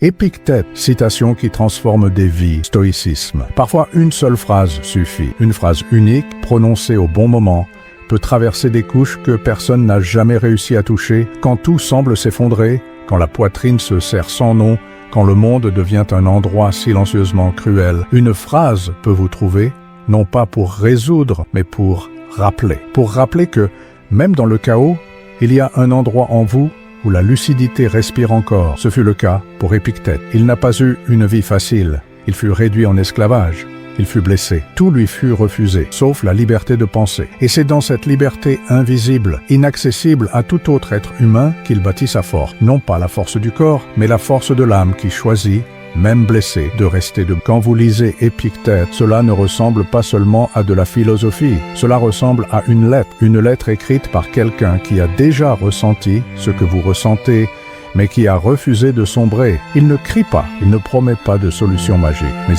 Épictète, citation qui transforme des vies, stoïcisme. Parfois une seule phrase suffit, une phrase unique, prononcée au bon moment, peut traverser des couches que personne n'a jamais réussi à toucher, quand tout semble s'effondrer, quand la poitrine se serre sans nom, quand le monde devient un endroit silencieusement cruel. Une phrase peut vous trouver, non pas pour résoudre, mais pour rappeler que, même dans le chaos, il y a un endroit en vous où la lucidité respire encore. Ce fut le cas pour Épictète. Il n'a pas eu une vie facile. Il fut réduit en esclavage. Il fut blessé. Tout lui fut refusé, sauf la liberté de penser. Et c'est dans cette liberté invisible, inaccessible à tout autre être humain qu'il bâtit sa force. Non pas la force du corps, mais la force de l'âme qui choisit, même blessé, de rester debout. Quand vous lisez Épictète, cela ne ressemble pas seulement à de la philosophie, cela ressemble à une lettre écrite par quelqu'un qui a déjà ressenti ce que vous ressentez, mais qui a refusé de sombrer. Il ne crie pas, il ne promet pas de solution magique, mais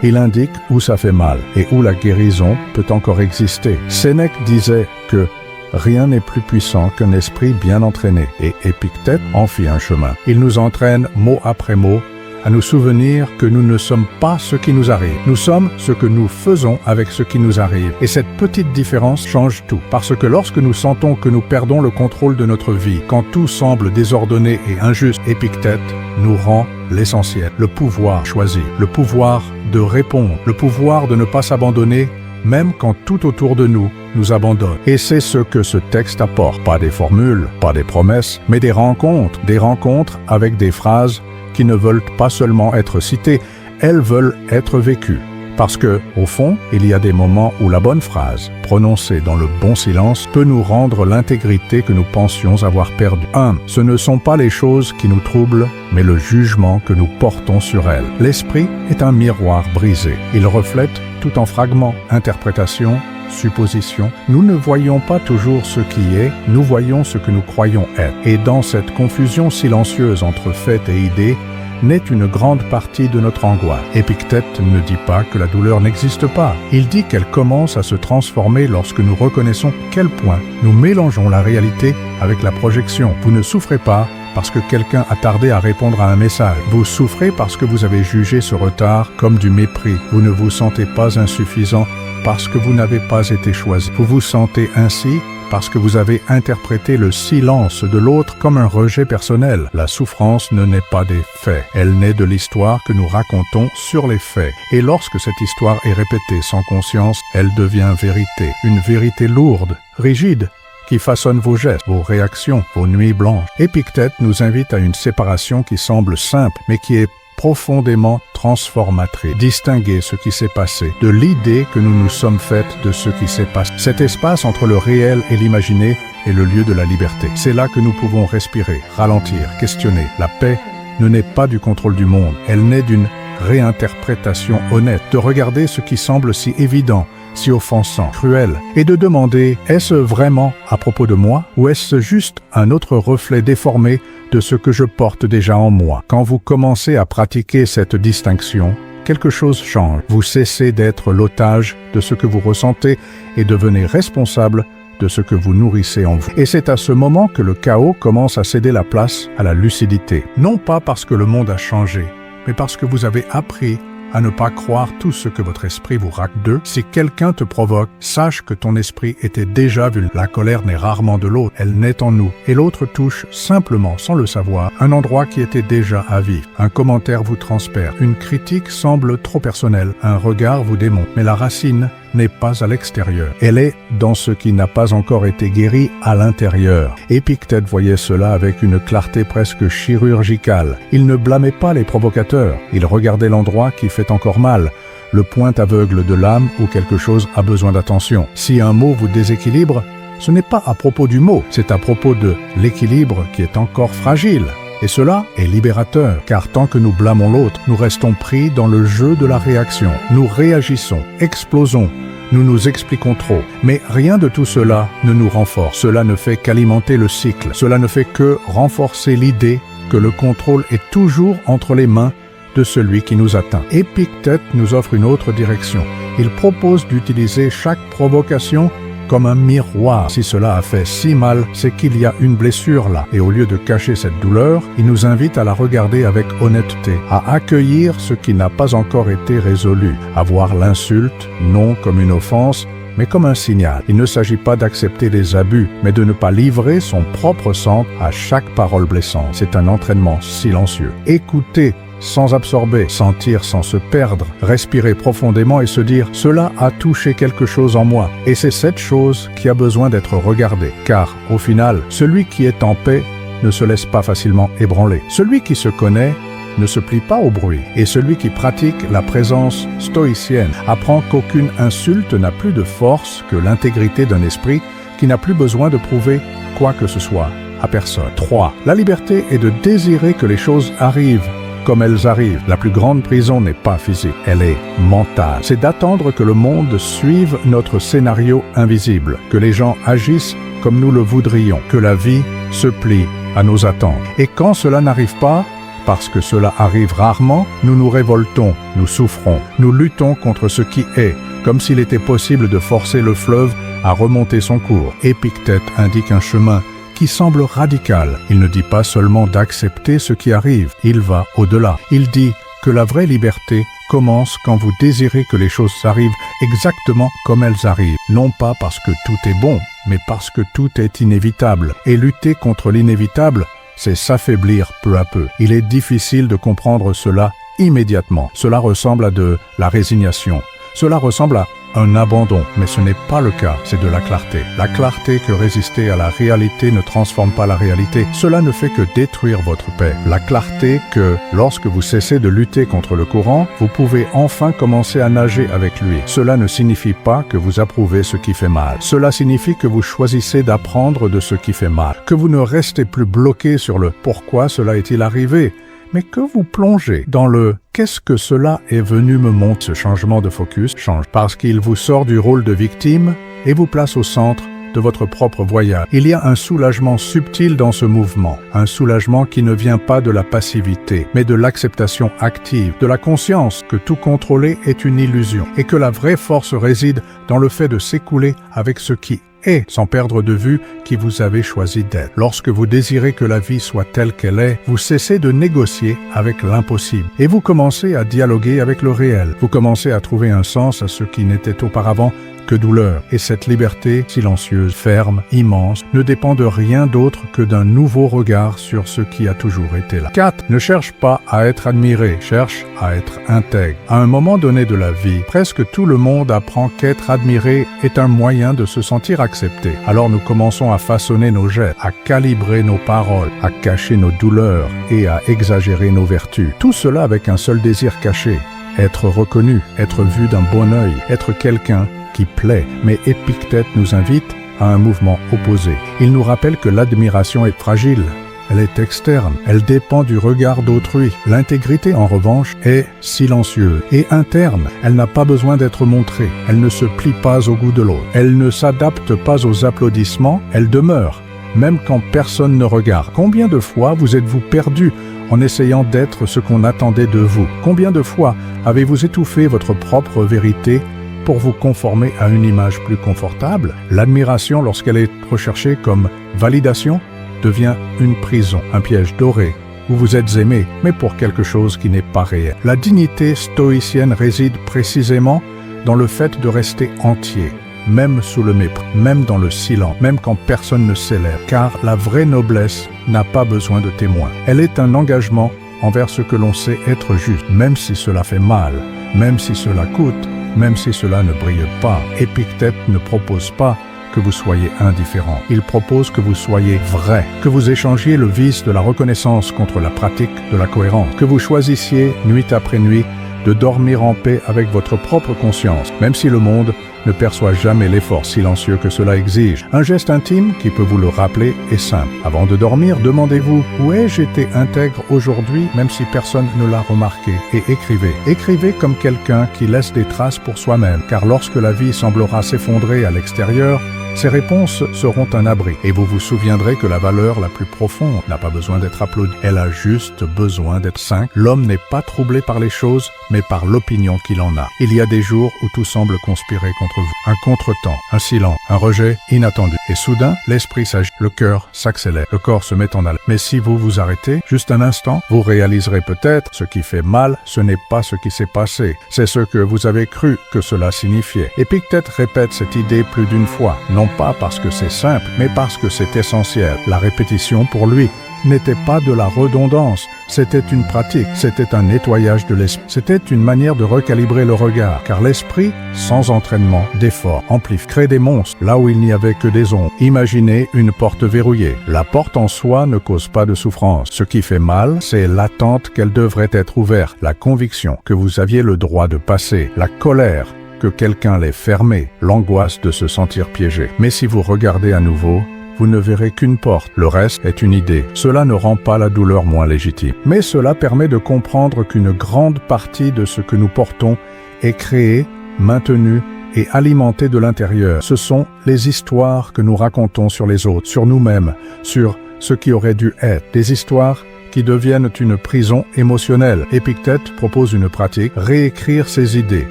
il indique où ça fait mal et où la guérison peut encore exister. Sénèque disait que rien n'est plus puissant qu'un esprit bien entraîné, et Épictète en fit un chemin. Il nous entraîne mot après mot à nous souvenir que nous ne sommes pas ce qui nous arrive. Nous sommes ce que nous faisons avec ce qui nous arrive. Et cette petite différence change tout. Parce que lorsque nous sentons que nous perdons le contrôle de notre vie, quand tout semble désordonné et injuste, Épictète nous rend l'essentiel, le pouvoir choisi, le pouvoir de répondre, le pouvoir de ne pas s'abandonner, même quand tout autour de nous nous abandonne. Et c'est ce que ce texte apporte. Pas des formules, pas des promesses, mais des rencontres avec des phrases qui ne veulent pas seulement être citées, elles veulent être vécues. Parce que, au fond, il y a des moments où la bonne phrase, prononcée dans le bon silence, peut nous rendre l'intégrité que nous pensions avoir perdue. 1. Ce ne sont pas les choses qui nous troublent, mais le jugement que nous portons sur elles. L'esprit est un miroir brisé. Il reflète tout en fragments, interprétations, suppositions. Nous ne voyons pas toujours ce qui est, nous voyons ce que nous croyons être. Et dans cette confusion silencieuse entre faits et idées, naît une grande partie de notre angoisse. Épictète ne dit pas que la douleur n'existe pas. Il dit qu'elle commence à se transformer lorsque nous reconnaissons à quel point nous mélangeons la réalité avec la projection. Vous ne souffrez pas parce que quelqu'un a tardé à répondre à un message. Vous souffrez parce que vous avez jugé ce retard comme du mépris. Vous ne vous sentez pas insuffisant parce que vous n'avez pas été choisi. Vous vous sentez ainsi parce que vous avez interprété le silence de l'autre comme un rejet personnel. La souffrance ne naît pas des faits, elle naît de l'histoire que nous racontons sur les faits. Et lorsque cette histoire est répétée sans conscience, elle devient vérité. Une vérité lourde, rigide, qui façonne vos gestes, vos réactions, vos nuits blanches. Épictète nous invite à une séparation qui semble simple, mais qui est profondément transformatrice. Distinguer ce qui s'est passé de l'idée que nous nous sommes faites de ce qui s'est passé. Cet espace entre le réel et l'imaginé est le lieu de la liberté. C'est là que nous pouvons respirer, ralentir, questionner. La paix ne naît pas du contrôle du monde, elle naît d'une réinterprétation honnête, de regarder ce qui semble si évident, si offensant, cruel, et de demander « Est-ce vraiment à propos de moi ou est-ce juste un autre reflet déformé de ce que je porte déjà en moi ?» Quand vous commencez à pratiquer cette distinction, quelque chose change. Vous cessez d'être l'otage de ce que vous ressentez et devenez responsable de ce que vous nourrissez en vous. Et c'est à ce moment que le chaos commence à céder la place à la lucidité. Non pas parce que le monde a changé, mais parce que vous avez appris à ne pas croire tout ce que votre esprit vous raconte. 2. Si quelqu'un te provoque, sache que ton esprit était déjà vulnérable. La colère naît rarement de l'autre, elle naît en nous. Et l'autre touche simplement, sans le savoir, un endroit qui était déjà à vivre. Un commentaire vous transperce, une critique semble trop personnelle, un regard vous démonte. Mais la racine n'est pas à l'extérieur. Elle est dans ce qui n'a pas encore été guéri à l'intérieur. Épictète voyait cela avec une clarté presque chirurgicale. Il ne blâmait pas les provocateurs. Il regardait l'endroit qui fait encore mal, le point aveugle de l'âme où quelque chose a besoin d'attention. Si un mot vous déséquilibre, ce n'est pas à propos du mot, c'est à propos de l'équilibre qui est encore fragile. Et cela est libérateur, car tant que nous blâmons l'autre, nous restons pris dans le jeu de la réaction. Nous réagissons, explosons, nous nous expliquons trop. Mais rien de tout cela ne nous renforce. Cela ne fait qu'alimenter le cycle. Cela ne fait que renforcer l'idée que le contrôle est toujours entre les mains de celui qui nous atteint. Épictète nous offre une autre direction. Il propose d'utiliser chaque provocation comme un miroir. Si cela a fait si mal, c'est qu'il y a une blessure là. Et au lieu de cacher cette douleur, il nous invite à la regarder avec honnêteté, à accueillir ce qui n'a pas encore été résolu, à voir l'insulte non comme une offense, mais comme un signal. Il ne s'agit pas d'accepter les abus, mais de ne pas livrer son propre sang à chaque parole blessante. C'est un entraînement silencieux. Écouter sans absorber, sentir sans se perdre, respirer profondément et se dire « Cela a touché quelque chose en moi ». Et c'est cette chose qui a besoin d'être regardée. Car, au final, celui qui est en paix ne se laisse pas facilement ébranler. Celui qui se connaît ne se plie pas au bruit. Et celui qui pratique la présence stoïcienne apprend qu'aucune insulte n'a plus de force que l'intégrité d'un esprit qui n'a plus besoin de prouver quoi que ce soit à personne. 3. La liberté est de désirer que les choses arrivent comme elles arrivent. La plus grande prison n'est pas physique, elle est mentale. C'est d'attendre que le monde suive notre scénario invisible, que les gens agissent comme nous le voudrions, que la vie se plie à nos attentes. Et quand cela n'arrive pas, parce que cela arrive rarement, nous nous révoltons, nous souffrons, nous luttons contre ce qui est, comme s'il était possible de forcer le fleuve à remonter son cours. Épictète indique un chemin qui semble radical. Il ne dit pas seulement d'accepter ce qui arrive, il va au-delà. Il dit que la vraie liberté commence quand vous désirez que les choses arrivent exactement comme elles arrivent. Non pas parce que tout est bon, mais parce que tout est inévitable. Et lutter contre l'inévitable, c'est s'affaiblir peu à peu. Il est difficile de comprendre cela immédiatement. Cela ressemble à de la résignation. Cela ressemble à un abandon, mais ce n'est pas le cas, c'est de la clarté. La clarté que résister à la réalité ne transforme pas la réalité. Cela ne fait que détruire votre paix. La clarté que, lorsque vous cessez de lutter contre le courant, vous pouvez enfin commencer à nager avec lui. Cela ne signifie pas que vous approuvez ce qui fait mal. Cela signifie que vous choisissez d'apprendre de ce qui fait mal, que vous ne restez plus bloqué sur le « pourquoi cela est-il arrivé ?» mais que vous plongez dans le « qu'est-ce que cela est venu me montrer ?» Ce changement de focus change parce qu'il vous sort du rôle de victime et vous place au centre de votre propre voyage. Il y a un soulagement subtil dans ce mouvement, un soulagement qui ne vient pas de la passivité, mais de l'acceptation active, de la conscience que tout contrôler est une illusion et que la vraie force réside dans le fait de s'écouler avec ce qui est, sans perdre de vue qui vous avez choisi d'être. Lorsque vous désirez que la vie soit telle qu'elle est, vous cessez de négocier avec l'impossible et vous commencez à dialoguer avec le réel. Vous commencez à trouver un sens à ce qui n'était auparavant que douleur. Et cette liberté silencieuse, ferme, immense, ne dépend de rien d'autre que d'un nouveau regard sur ce qui a toujours été là. 4. Ne cherche pas à être admiré, cherche à être intègre. À un moment donné de la vie, presque tout le monde apprend qu'être admiré est un moyen de se sentir accepté. Alors nous commençons à façonner nos gestes, à calibrer nos paroles, à cacher nos douleurs et à exagérer nos vertus. Tout cela avec un seul désir caché, être reconnu, être vu d'un bon œil, être quelqu'un qui plaît. Mais Épictète nous invite à un mouvement opposé. Il nous rappelle que l'admiration est fragile. Elle est externe, elle dépend du regard d'autrui. L'intégrité, en revanche, est silencieuse et interne. Elle n'a pas besoin d'être montrée. Elle ne se plie pas au goût de l'autre. Elle ne s'adapte pas aux applaudissements. Elle demeure, même quand personne ne regarde. Combien de fois vous êtes-vous perdu en essayant d'être ce qu'on attendait de vous? Combien de fois avez-vous étouffé votre propre vérité pour vous conformer à une image plus confortable? L'admiration, lorsqu'elle est recherchée comme validation, devient une prison, un piège doré, où vous êtes aimé, mais pour quelque chose qui n'est pas réel. La dignité stoïcienne réside précisément dans le fait de rester entier, même sous le mépris, même dans le silence, même quand personne ne s'élève, car la vraie noblesse n'a pas besoin de témoins. Elle est un engagement envers ce que l'on sait être juste, même si cela fait mal, même si cela coûte, même si cela ne brille pas. Épictète ne propose pas que vous soyez indifférent. Il propose que vous soyez vrai, que vous échangiez le vice de la reconnaissance contre la pratique de la cohérence, que vous choisissiez, nuit après nuit, de dormir en paix avec votre propre conscience, même si le monde ne perçoit jamais l'effort silencieux que cela exige. Un geste intime qui peut vous le rappeler est simple. Avant de dormir, demandez-vous « Où ai-je été intègre aujourd'hui, même si personne ne l'a remarqué ?» Et écrivez. Écrivez comme quelqu'un qui laisse des traces pour soi-même, car lorsque la vie semblera s'effondrer à l'extérieur, Ces réponses seront un abri et vous vous souviendrez que la valeur la plus profonde n'a pas besoin d'être applaudie. Elle a juste besoin d'être simple. L'homme n'est pas troublé par les choses, mais par l'opinion qu'il en a. Il y a des jours où tout semble conspirer contre vous. Un contretemps, un silence, un rejet inattendu. Et soudain, l'esprit s'agite, le cœur s'accélère, le corps se met en alerte. Mais si vous vous arrêtez, juste un instant, vous réaliserez peut-être ce qui fait mal, ce n'est pas ce qui s'est passé. C'est ce que vous avez cru que cela signifiait. Épictète répète cette idée plus d'une fois, non pas parce que c'est simple, mais parce que c'est essentiel. La répétition, pour lui, n'était pas de la redondance, c'était une pratique, c'était un nettoyage de l'esprit, c'était une manière de recalibrer le regard, car l'esprit, sans entraînement, d'effort, amplifie, crée des monstres, là où il n'y avait que des ombres. Imaginez une porte verrouillée. La porte en soi ne cause pas de souffrance. Ce qui fait mal, c'est l'attente qu'elle devrait être ouverte, la conviction que vous aviez le droit de passer, la colère que quelqu'un l'ait fermée, l'angoisse de se sentir piégé. Mais si vous regardez à nouveau, vous ne verrez qu'une porte, le reste est une idée. Cela ne rend pas la douleur moins légitime. Mais cela permet de comprendre qu'une grande partie de ce que nous portons est créée, maintenue et alimentée de l'intérieur. Ce sont les histoires que nous racontons sur les autres, sur nous-mêmes, sur ce qui aurait dû être. Des histoires qui deviennent une prison émotionnelle. Épictète propose une pratique, réécrire ses idées,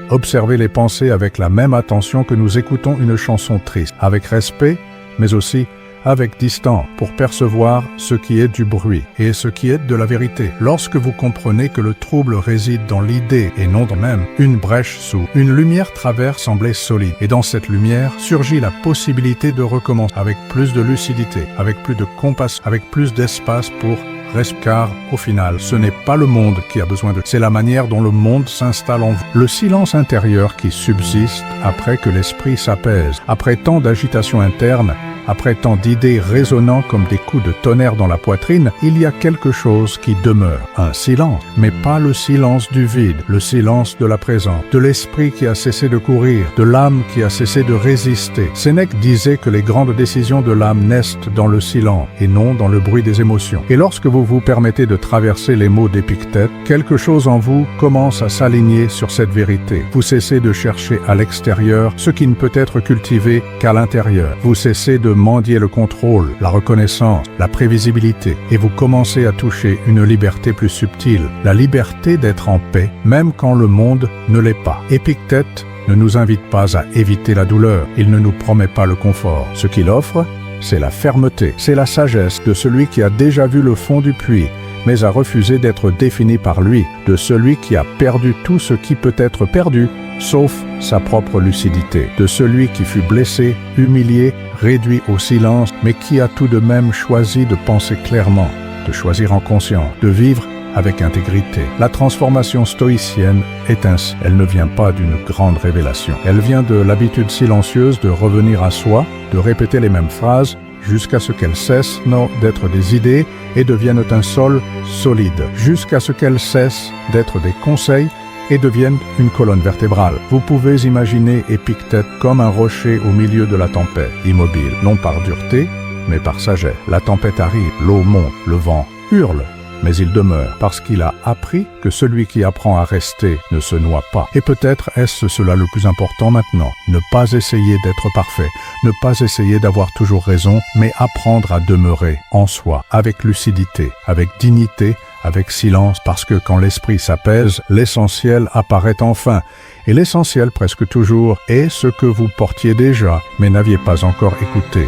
observer les pensées avec la même attention que nous écoutons une chanson triste, avec respect, mais aussi avec distance, pour percevoir ce qui est du bruit et ce qui est de la vérité. Lorsque vous comprenez que le trouble réside dans l'idée et non dans même, une brèche s'ouvre, une lumière traverse semblait solide, et dans cette lumière surgit la possibilité de recommencer avec plus de lucidité, avec plus de compassion, avec plus d'espace pour car au final, ce n'est pas le monde qui a besoin de... C'est la manière dont le monde s'installe en vous. Le silence intérieur qui subsiste après que l'esprit s'apaise, après tant d'agitation interne, après tant d'idées résonnant comme des coups de tonnerre dans la poitrine, il y a quelque chose qui demeure. Un silence, mais pas le silence du vide, le silence de la présence, de l'esprit qui a cessé de courir, de l'âme qui a cessé de résister. Sénèque disait que les grandes décisions de l'âme naissent dans le silence et non dans le bruit des émotions. Et lorsque vous vous permettez de traverser les mots d'Épictète, quelque chose en vous commence à s'aligner sur cette vérité. Vous cessez de chercher à l'extérieur ce qui ne peut être cultivé qu'à l'intérieur. Vous cessez de mendier le contrôle, la reconnaissance, la prévisibilité, et vous commencez à toucher une liberté plus subtile, la liberté d'être en paix, même quand le monde ne l'est pas. Épictète ne nous invite pas à éviter la douleur, il ne nous promet pas le confort. Ce qu'il offre, c'est la fermeté, c'est la sagesse de celui qui a déjà vu le fond du puits, mais a refusé d'être défini par lui, de celui qui a perdu tout ce qui peut être perdu, sauf sa propre lucidité, de celui qui fut blessé, humilié, réduit au silence, mais qui a tout de même choisi de penser clairement, de choisir en conscience, de vivre avec intégrité. La transformation stoïcienne est ainsi. Elle ne vient pas d'une grande révélation. Elle vient de l'habitude silencieuse de revenir à soi, de répéter les mêmes phrases, jusqu'à ce qu'elles cessent d'être des idées et deviennent un sol solide, jusqu'à ce qu'elles cessent d'être des conseils et deviennent une colonne vertébrale. Vous pouvez imaginer Épictète comme un rocher au milieu de la tempête, immobile, non par dureté, mais par sagesse. La tempête arrive, l'eau monte, le vent hurle, mais il demeure, parce qu'il a appris que celui qui apprend à rester ne se noie pas. Et peut-être est-ce cela le plus important maintenant, ne pas essayer d'être parfait, ne pas essayer d'avoir toujours raison, mais apprendre à demeurer en soi, avec lucidité, avec dignité, avec silence, parce que quand l'esprit s'apaise, l'essentiel apparaît enfin. Et l'essentiel, presque toujours, est ce que vous portiez déjà, mais n'aviez pas encore écouté.